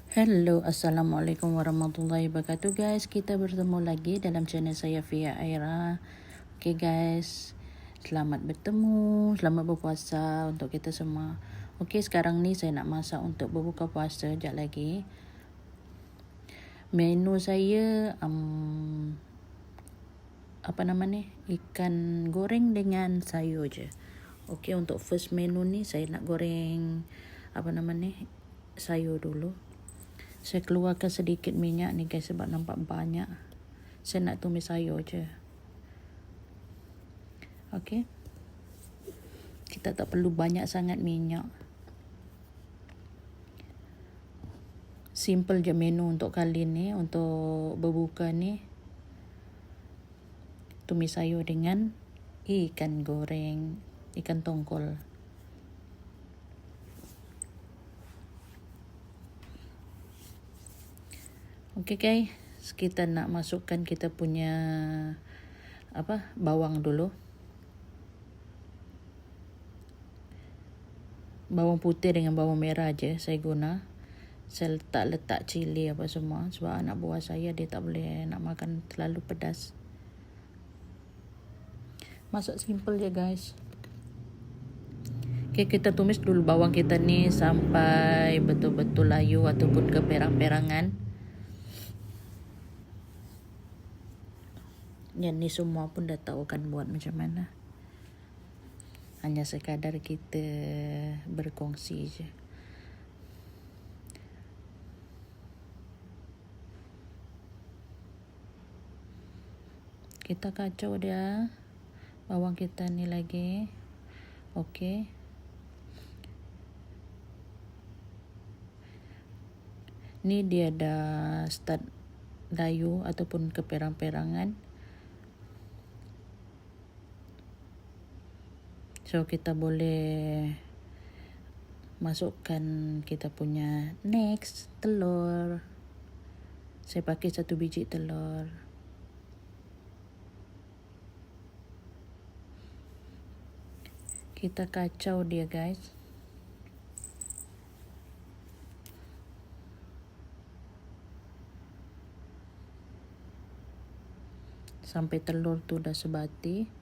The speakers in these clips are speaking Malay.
Hello, Assalamualaikum warahmatullahi wabarakatuh guys. Kita bertemu lagi dalam channel saya Fia Aira. Okay guys, selamat bertemu, selamat berpuasa untuk kita semua. Okay, sekarang ni saya nak masak untuk berbuka puasa sekejap lagi. Menu saya ikan goreng dengan sayur je. Okay, untuk first menu ni saya nak goreng sayur dulu. Saya keluarkan sedikit minyak ni guys sebab nampak banyak. Saya nak tumis sayur je. Okey. Kita tak perlu banyak sangat minyak. Simple je menu untuk kali ni, untuk berbuka ni. Tumis sayur dengan ikan goreng, ikan tongkol. Okey guys, kita nak masukkan kita punya bawang dulu. Bawang putih dengan bawang merah je saya guna. Saya letak cili apa semua sebab anak buah saya dia tak boleh nak makan terlalu pedas. Masak simple je guys. Okay, kita tumis dulu bawang kita ni sampai betul-betul layu ataupun keperang-perangan. Yang ni semua pun dah tahu kan buat macam mana. Hanya sekadar kita berkongsi je. Kita kacau dia bawang kita ni lagi. Okey. Ni dia dah start layu ataupun keperang-perangan. So kita boleh masukkan kita punya next telur. Saya pakai 1 biji telur. Kita kacau dia guys. Sampai telur tu dah sebati.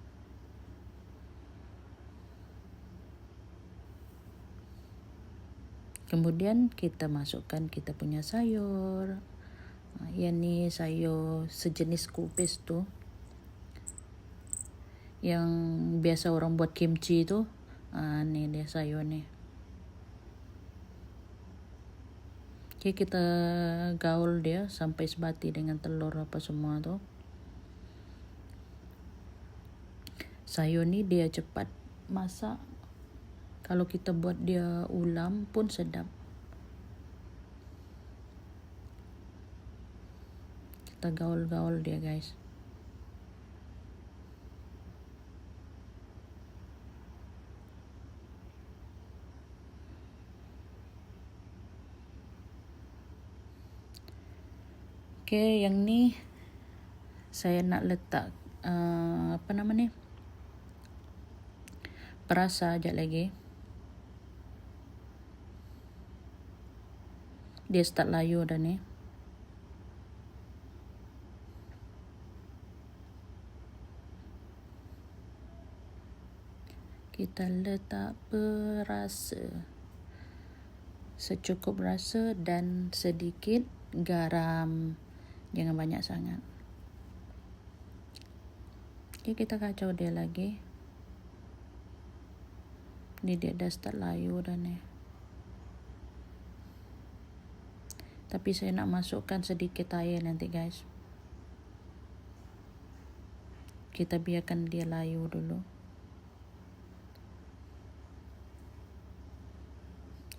Kemudian kita masukkan kita punya sayur. Yang ni sayur sejenis kubis tu. Yang biasa orang buat kimchi tu. Ni dia sayur ni. Okay, kita gaul dia sampai sebati dengan telur apa semua tu. Sayur ni dia cepat masak. Kalau kita buat dia ulam pun sedap. Kita gaul-gaul dia guys. Okay, yang ni saya nak letak perasa sekejap lagi. Dia start layu dah ni. Kita letak perasa. Secukup rasa dan sedikit garam. Jangan banyak sangat. Okay, kita kacau dia lagi. Ni dia dah start layu dah ni. Tapi saya nak masukkan sedikit air nanti guys. Kita biarkan dia layu dulu.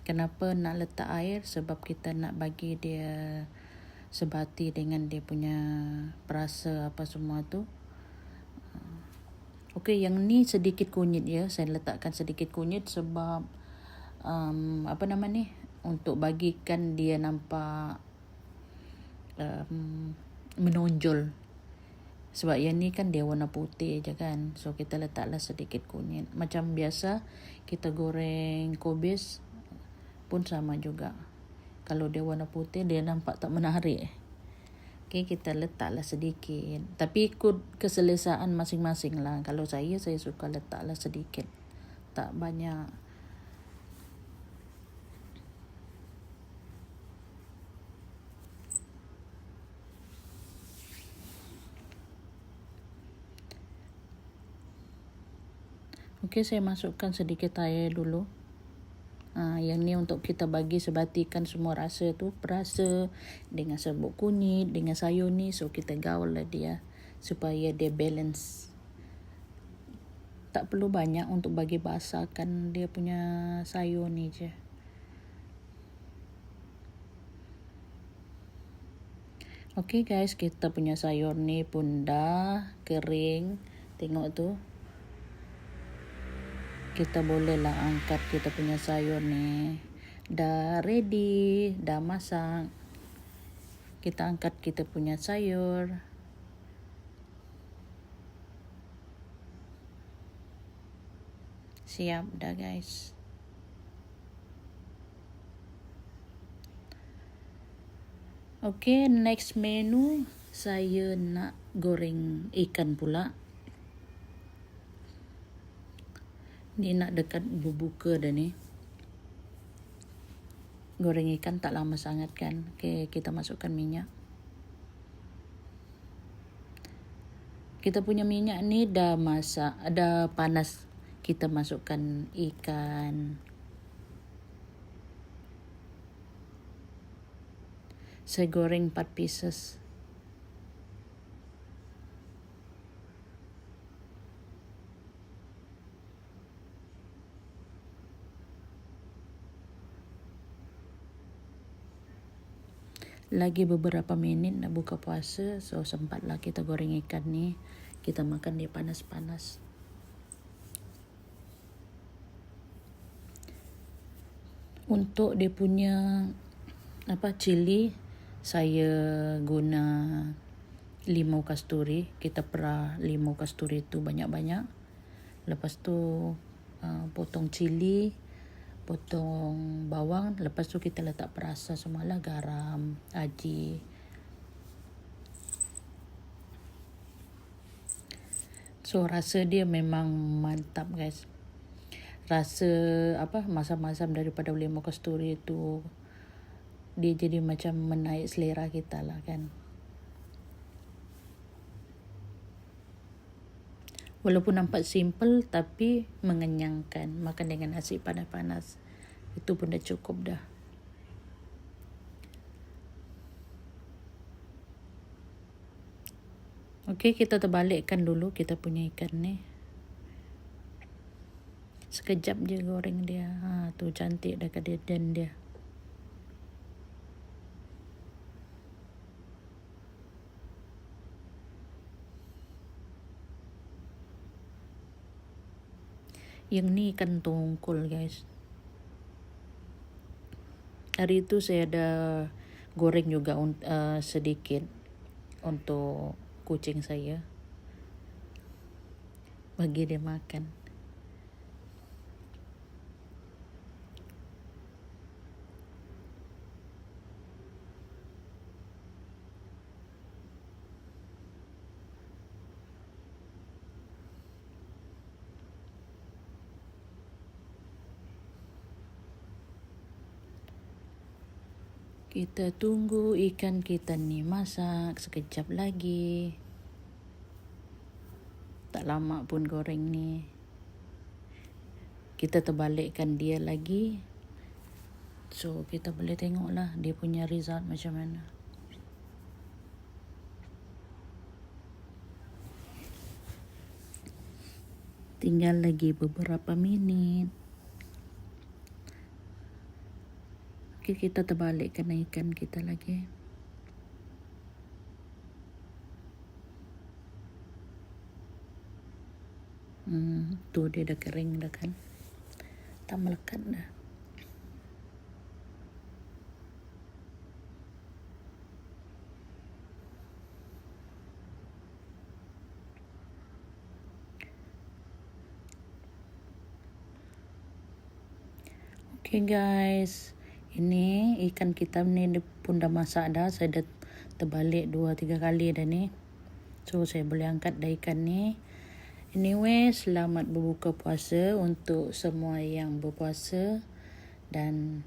Kenapa nak letak air? Sebab kita nak bagi dia sebati dengan dia punya perasa apa semua tu. Okey, yang ni sedikit kunyit ya. Saya letakkan sedikit kunyit sebab untuk bagikan dia nampak menonjol. Sebab yang ni kan dia warna putih je kan. So kita letaklah sedikit kunyit. Macam biasa kita goreng kubis pun sama juga. Kalau dia warna putih dia nampak tak menarik. Okay, kita letaklah sedikit. Tapi ikut keselesaan masing-masing lah. Kalau saya suka letaklah sedikit, tak banyak. Okay, saya masukkan sedikit air dulu. Yang ni untuk kita bagi sebatikan semua rasa tu, perasa dengan serbuk kunyit, dengan sayur ni. So kita gaul lah dia supaya dia balance. Tak perlu banyak untuk bagi basahkan dia punya sayur ni je. Okay guys, kita punya sayur ni pun dah kering. Tengok tu. Kita bolehlah angkat kita punya sayur ni. Dah ready, dah masak. Kita angkat kita punya sayur. Siap dah guys. Okay, next menu saya nak goreng ikan pula. Ni nak dekat berbuka dah ni. Goreng ikan tak lama sangat kan. Okay, kita masukkan minyak. Kita punya minyak ni dah masak, dah panas. Kita masukkan ikan. Saya goreng 4 pieces. Lagi beberapa minit nak buka puasa, so sempatlah kita goreng ikan ni. Kita makan dia panas-panas. Untuk dia punya cili, saya guna limau kasturi. Kita perah limau kasturi tu banyak-banyak. Lepas tu potong cili, potong bawang. Lepas tu kita letak perasa semualah, garam, aji. So rasa dia memang mantap guys. Rasa masam-masam daripada limau kasturi tu, dia jadi macam menaik selera kita lah kan. Walaupun nampak simple tapi mengenyangkan. Makan dengan nasi panas-panas, itu pun dah cukup dah. Okay, kita terbalikkan dulu kita punya ikan ni. Sekejap je goreng dia. Tu cantik dah kededan dia. Yang ni ikan tongkol guys. Hari itu saya ada goreng juga sedikit untuk kucing saya, bagi dia makan. Kita tunggu ikan kita ni masak sekejap lagi. Tak lama pun goreng ni. Kita terbalikkan dia lagi. So kita boleh tengoklah dia punya result macam mana. Tinggal lagi beberapa minit. Okay, kita terbalikkan ikan kita lagi. Tu dia dah kering dah kan. Tak melekat dah. Okay guys, Ini ikan kita ni pun dah masak dah. Saya dah terbalik 2-3 kali dah ni. So saya boleh angkat dah ikan ni. Anyway, selamat berbuka puasa untuk semua yang berpuasa. Dan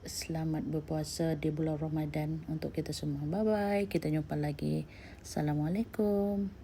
selamat berpuasa di bulan Ramadan untuk kita semua. Bye bye. Kita jumpa lagi. Assalamualaikum.